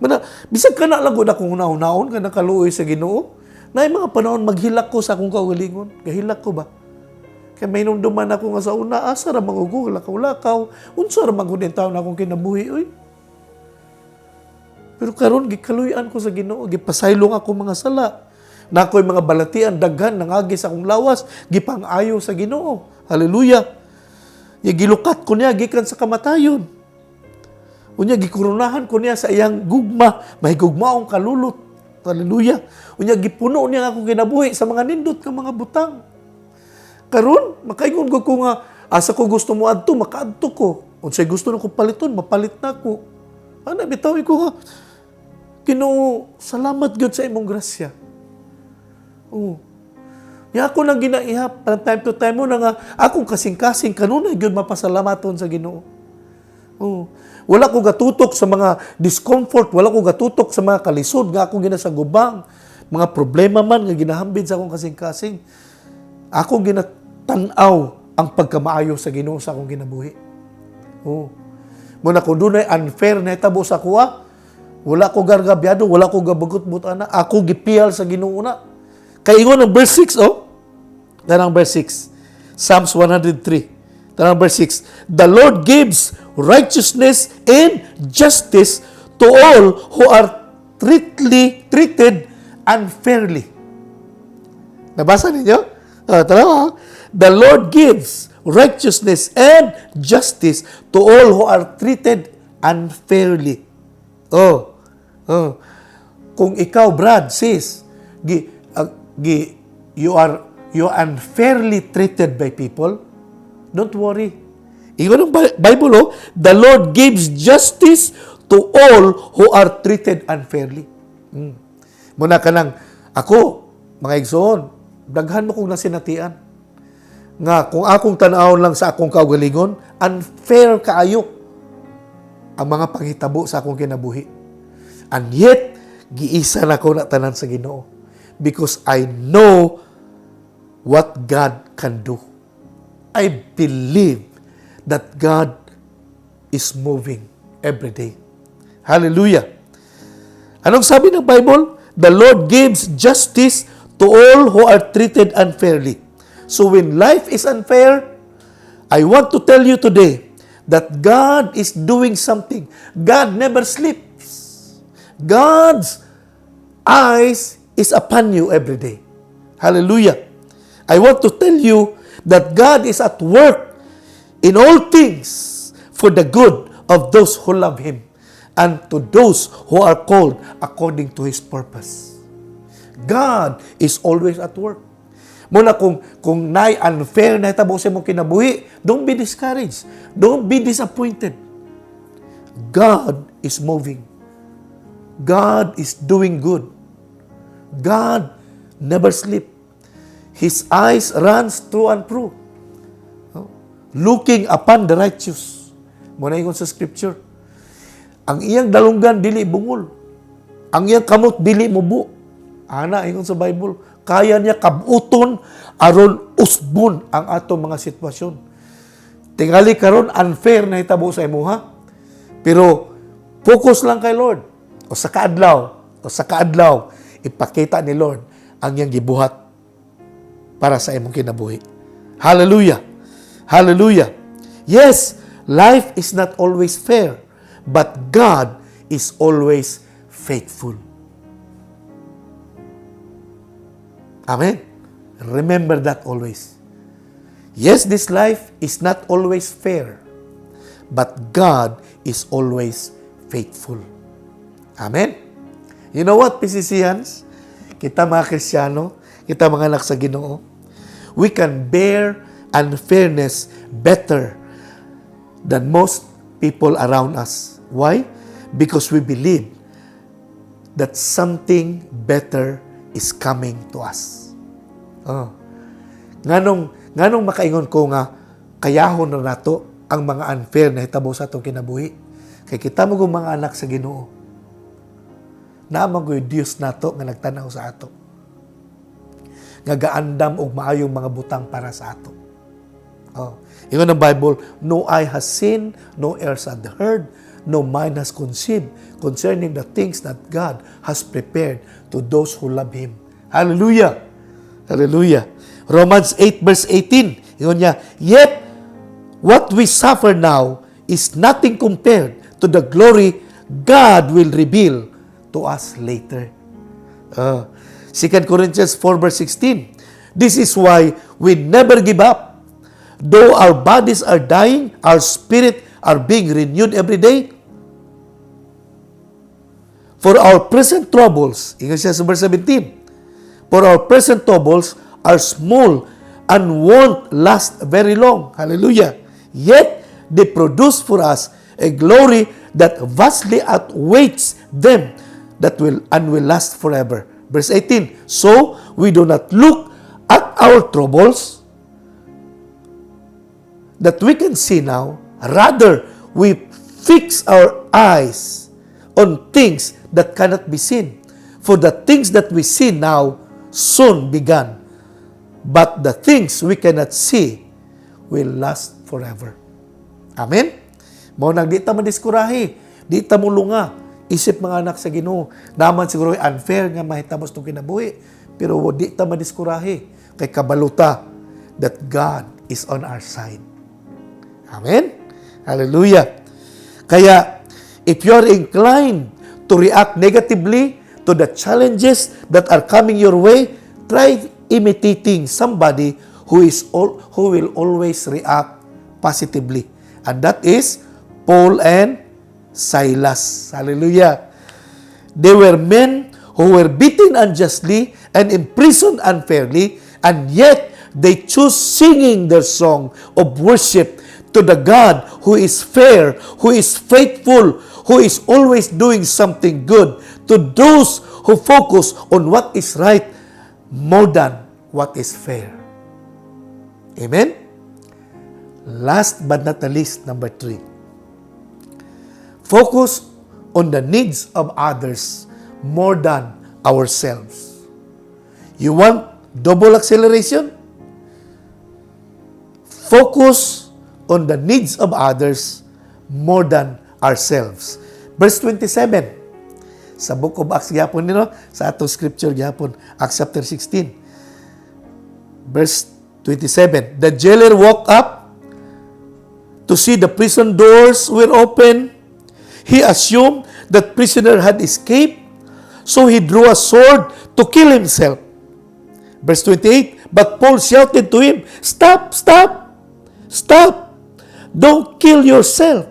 Mana bisag kana lang gud akong naon kana kaluoy sa Ginoo. Naay mga panahon maghilak ko sa akong kaugalingon. Gahilak ko ba? Kaya may nunduman ako nga sa una, asa ra magugul, lakaw-lakaw. Unsa ra magud taon akong kinabuhi, oy. Pero karon gikaluyan ko sa Ginoo, gipasaylong ako mga sala. Nakoy mga balatian daghan nangagi sa akong lawas, gipang-ayo sa Ginoo. Hallelujah. Gilukat ko niya gikan sa kamatayon. Unya gikurunahan ko niya sa iyang gugma, may gugmaong kalulot. Hallelujah. Unya gipuno niya akong kinabuhi sa mga nindot nga mga butang. Karon makaingon ko nga asa ko gusto mo adto makaadto ko. Unsay gusto nako paliton, mapalit na ko. Ana bitaw ko nga Ginoo, salamat gyud sa imong grasya. Oh. Ya ako nang ginaihap from time to time mo na nga akong kasing-kasing kanunay gyud mapasalamaton sa Ginoo. Oh. Wala ko gatutok sa mga discomfort, wala ko gatutok sa mga kalisod nga akong ginasagubang, mga problema man nga ginahambid sa akong kasing-kasing. Ako ginatanaw ang pagkamaayo sa Ginoo sa akong ginabuhi. Oh. Muna kung dunay unfair na itabo sa kuha, wala ko gargabyado, wala ko gabugot-butana, ako gipiyal sa Ginoo na. Kaya ingon ang verse 6, oh. Tanang verse 6. Psalms 103. Tanang verse 6. The Lord gives righteousness and justice to all who are treated unfairly. Nabasa ninyo? Tara. The Lord gives righteousness and justice to all who are treated unfairly. Oh. Kung ikaw, Brad, sis, you are unfairly treated by people, don't worry. Ingon ang Bible, oh, the Lord gives justice to all who are treated unfairly. Muna ka nang, ako, mga igsoon, daghan mo kong nasinatian. Nga, kung akong tanawon lang sa akong kaugalingon, unfair kaayo ang mga panghitabo sa akong kinabuhi. And yet, giisa na ko na tanan sa Ginoo. Because I know what God can do. I believe that God is moving every day. Hallelujah. Anong sabi ng Bible? The Lord gives justice to all who are treated unfairly. So when life is unfair, I want to tell you today that God is doing something. God never sleeps. God's eyes is upon you every day. Hallelujah. I want to tell you that God is at work in all things for the good of those who love Him and to those who are called according to His purpose. God is always at work. Muna kung naay unfair na hitabo sa imong kinabuhi, don't be discouraged. Don't be disappointed. God is moving. God is doing good. God never sleep. His eyes runs through and through, looking upon the righteous. Muna ingon sa scripture, ang iyang dalunggan dili bungol, ang iyang kamot dili mubo. Ana ingon sa Bible, kaya niya kabuton aron usbon ang atong mga sitwasyon. Tingali karon unfair na hitabo sa imuha, pero focus lang kay Lord. O sa kaadlaw, ipakita ni Lord ang iyang gibuhat para sa imong kinabuhi. Hallelujah. Hallelujah. Yes, life is not always fair, but God is always faithful. Amen. Remember that always. Yes, this life is not always fair, but God is always faithful. Amen. You know what, PCCians? Kita mga Kristiyano, kita mga anak sa Ginoo, we can bear unfairness better than most people around us. Why? Because we believe that something better is coming to us. Nganong makaingon ko nga kayahon na nato ang mga unfair na hitabo sa atong kinabuhi. Kay kita mo mga anak sa Ginoo. Naamang ko yung Diyos nato nga nagtanaw sa ato. Nga gaandam og maayong mga butang para sa ato. Oh. Ingon ng Bible, no eye has seen, no ears had heard, no mind has conceived concerning the things that God has prepared to those who love Him. Hallelujah! Hallelujah! Romans 8 verse 18, ingon niya, yet what we suffer now is nothing compared to the glory God will reveal to us later. 2 Corinthians 4 verse 16, this is why we never give up. Though our bodies are dying, our spirit are being renewed every day. For our present troubles, ingat siya sa verse 17, for our present troubles are small and won't last very long. Hallelujah. Yet, they produce for us a glory that vastly outweighs them that will last forever. Verse 18, so we do not look at our troubles that we can see now, rather we fix our eyes on things that cannot be seen. For the things that we see now soon began, but the things we cannot see will last forever. Amen? Mao nang di ta madiskurahi, di ta mulunga, isip mga anak sa Ginoo. Naman siguro unfair nga mahitabo itong kinabuhi, pero di ta madiskurahi kay kabaluta that God is on our side. Amen? Hallelujah. Kaya, if you are inclined to react negatively to the challenges that are coming your way, try imitating somebody who will always react positively. And that is Paul and Silas. Hallelujah. They were men who were beaten unjustly and imprisoned unfairly, and yet they chose singing their song of worship to the God who is fair, who is faithful, who is always doing something good, to those who focus on what is right more than what is fair. Amen? Last but not the least, number 3. Focus on the needs of others more than ourselves. You want double acceleration? Focus on the needs of others more than ourselves. Verse 27, sa Book of Acts gyapon nino, sa atong scripture gyapon, Acts chapter 16. Verse 27, the jailer woke up to see the prison doors were open. He assumed that prisoner had escaped, so he drew a sword to kill himself. Verse 28, but Paul shouted to him, stop, stop, stop. Don't kill yourself.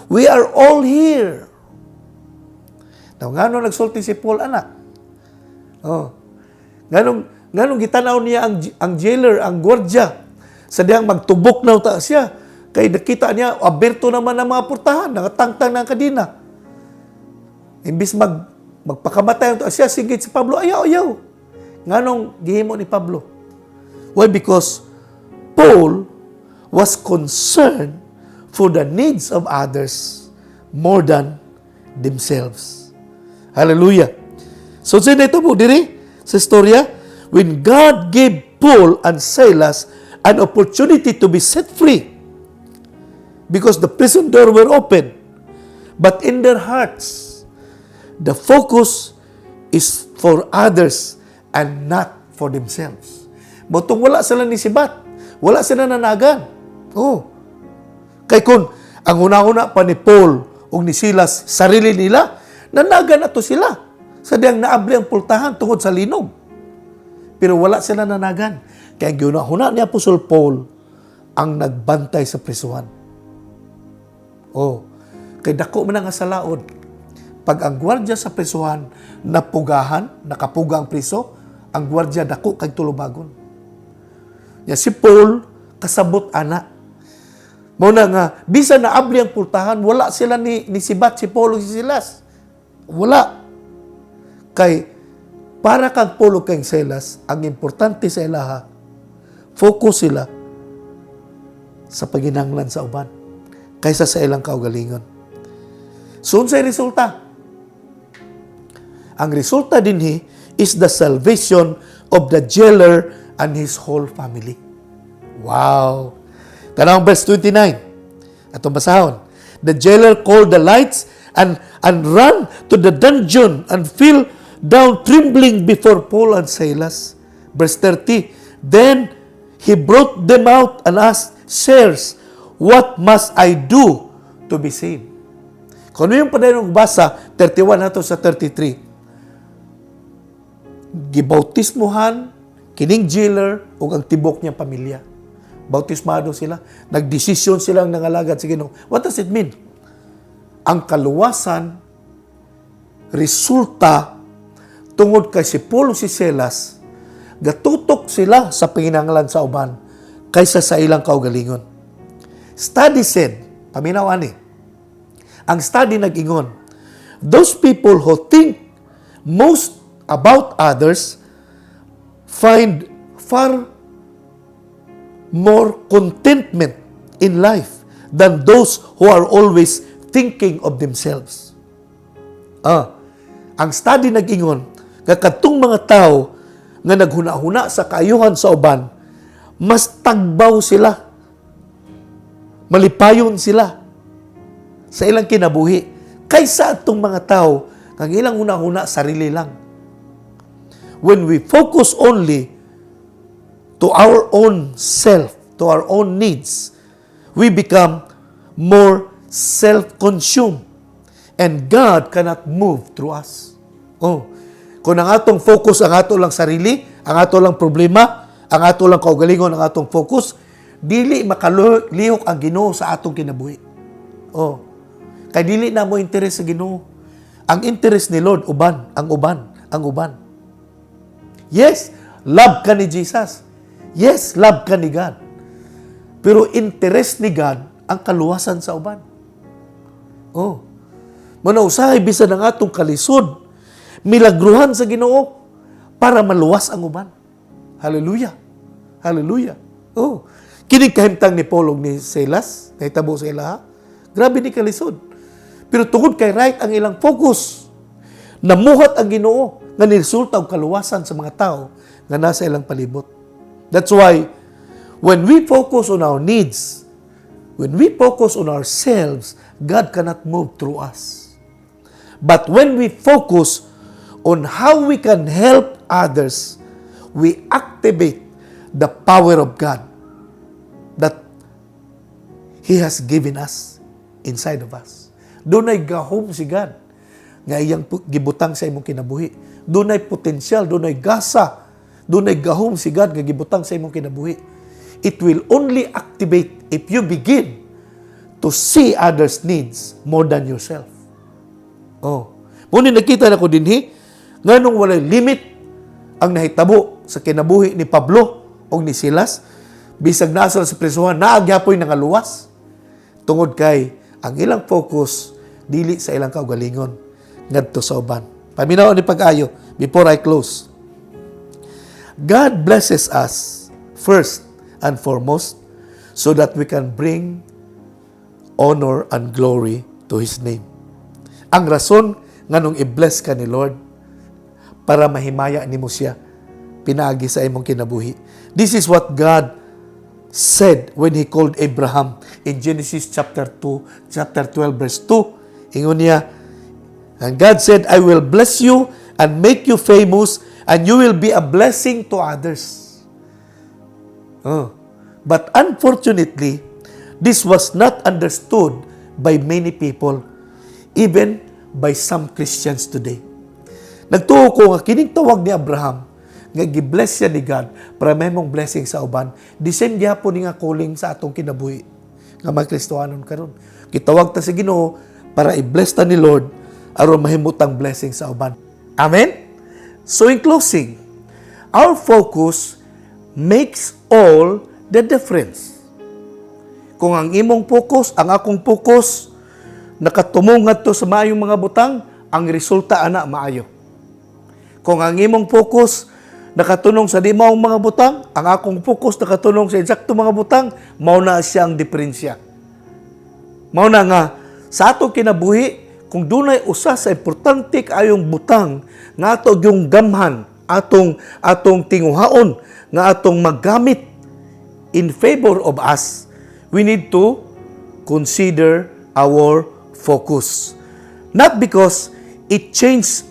We are all here. Now, ngano nagsulti si Paul, anak? Oh. Nganong gitanaw niya ang jailer, ang gwardya. Sa diyang magtubok na uta siya. Kay nakita niya, aberto naman ang mga portahan, nakatangtang ng kadina. Imbis magpakamatay uta siya, sigit si Pablo, ayaw. Nganong gihimo ni Pablo? Why? Because Paul was concerned for the needs of others more than themselves. Hallelujah. So, sino ito po diri sa istorya? When God gave Paul and Silas an opportunity to be set free because the prison door were open, but in their hearts, the focus is for others and not for themselves. Botong wala sila nisibat, wala sila nanagan. Oh. Kay kun ang una-una pa ni Paul o ni Silas sarili nila, nanagan na to sila. Sa diyang naabli ang pultahan tungod sa linog. Pero wala sila nanagan. Kaya guna-huna ni Apostol Paul ang nagbantay sa prisuhan. Oh. Kay dako man nga sa laod. Pag ang gwardya sa prisuhan napugahan, nakapuga ang priso, ang gwardya dako kay tulubagon. Ya si Paul kasabot ana. Muna nga, bisan na abli ang pultahan, wala sila ni sibat si Paul o si Silas. Wala. Kay, para kang Paul o kang Silas, ang importante sa ilaha, focus sila sa paginanglan sa uban, kaysa sa ilang kaugalingon. So, unsay resulta? Ang resulta dinhi is the salvation of the jailer and his whole family. Wow! Tanang verse 29. Atong basahon. The jailer called the lights and ran to the dungeon and fell down trembling before Paul and Silas. Verse 30. Then he brought them out and asked, Sirs, what must I do to be saved? Kung ano yung padayon basa, 31 nato sa 33. Gibautismuhan, kining jailer, o ang tibok niyang pamilya. Bautismado sila. Nagdesisyon silang nangalagad sa Ginoo. What does it mean? Ang kaluwasan, resulta, tungod kay si Paul o si Silas, gatutok sila sa panginahanglan sa uban kaysa sa ilang kaugalingon. Study said, paminaw ani, ang study nag-ingon, those people who think most about others find far more contentment in life than those who are always thinking of themselves. Ang study nag-ingon, kakatong mga tao nga naghuna-huna sa kaayuhan sa uban, mas tagbaw sila. Malipayon sila sa ilang kinabuhi kaysa atong mga tao kang ilang huna-huna sarili lang. When we focus only to our own self, to our own needs, we become more self-consumed and God cannot move through us. Kung ang atong focus ang ato lang sarili, ang ato lang problema, ang ato lang kaugalingon, ang atong focus, dili makalihok ang Ginoo sa atong kinabuhi. Kay dili na mo interes sa Ginoo. Ang interest ni Lord ang uban. Yes, love ka ni Jesus. Yes, love ka ni God. Pero interest ni God ang kaluwasan sa uban. Manausahay bisan ang atong kalisod, milagruhan sa Ginoo para maluwas ang uban. Hallelujah. Hallelujah. Kining kahimtang ni Paul ug ni Silas, nahitabo sa ila, grabe ni kalisod. Pero tungod kay right ang ilang focus, namuhat ang Ginoo nga niresulta og kaluwasan sa mga tao nga nasa ilang palibot. That's why when we focus on our needs, when we focus on ourselves, God cannot move through us. But when we focus on how we can help others, we activate the power of God that He has given us inside of us. Doon ay gahom si God nga iyang gibutang sa imong kinabuhi. Doon ay potensyal, doon ay gasa, doon ay gahom si God nga gibutang sa imong kinabuhi. It will only activate if you begin to see others' needs more than yourself. Muna nakita na ko dinhi, nganong walay limit ang nahitabo sa kinabuhi ni Pablo o ni Silas, bisag nasa sa prisuhan, naagyapoy nangaluwas. Tungod kay ang ilang focus dili sa ilang kaugalingon ngadto sa uban. Paminaw ni pag-ayo before I close. God blesses us first and foremost so that we can bring honor and glory to His name. Ang rason nganong i-bless ka ni Lord para mahimaya nimo siya pinaagi sa imong kinabuhi. This is what God said when He called Abraham in Genesis chapter 12 verse 2. Ingon niya, and God said, I will bless you and make you famous and you will be a blessing to others. But unfortunately, this was not understood by many people, even by some Christians today. Nagtuo ko nga kining tawag ni Abraham nga gi-bless siya ni God para may mong blessing sa uban. The same gyapon ni nga calling sa atong kinabuhi nga mga Kristohanon karon. Gitawag ta sa Ginoo para i-bless ta ni Lord aron mahimutang blessing sa uban. Amen. So in closing, our focus makes all the difference. Kung ang imong focus, ang akong focus nakatumong ngadto sa maayong mga butang, ang resulta ana maayo. Kung ang imong focus nakatunong sa di maong mga butang, ang akong focus nakatunong sa eksakto mga butang, mao na siyang diferensya. Mao na nga sa atong kinabuhi, kung dunay usa sa importante kaayong butang nga ato yung gamhan, atong tinguhaon nga atong maggamit in favor of us, we need to consider our focus. Not because it changed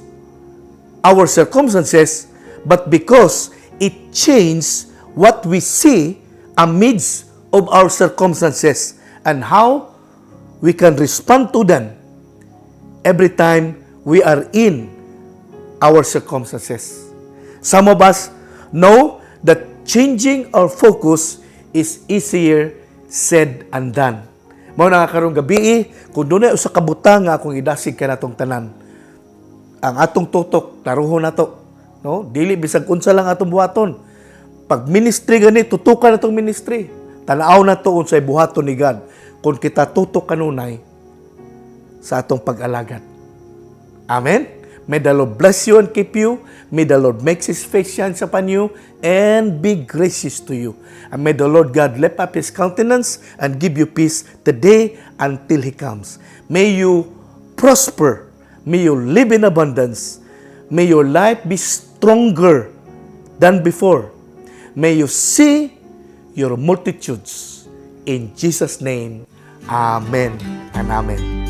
our circumstances, but because it changed what we see amidst of our circumstances and how we can respond to them every time we are in our circumstances. Some of us know that changing our focus is easier said and done. Mao na karong gabi, kung dunay usa ka butang nga akong idasig kanatong tanan, ang atong tutok taruhon nato, no? Dili bisag unsa lang atong buhaton. Pag ministry gani, tutukan natong ministry. Tanaw na to unsay buhaton ni God kung kita tutok kanunay sa atong pag-alagad. Amen? May the Lord bless you and keep you. May the Lord make His face shine upon you and be gracious to you. And may the Lord God lift up His countenance and give you peace today until He comes. May you prosper. May you live in abundance. May your life be stronger than before. May you see your multitudes. In Jesus' name, Amen and Amen.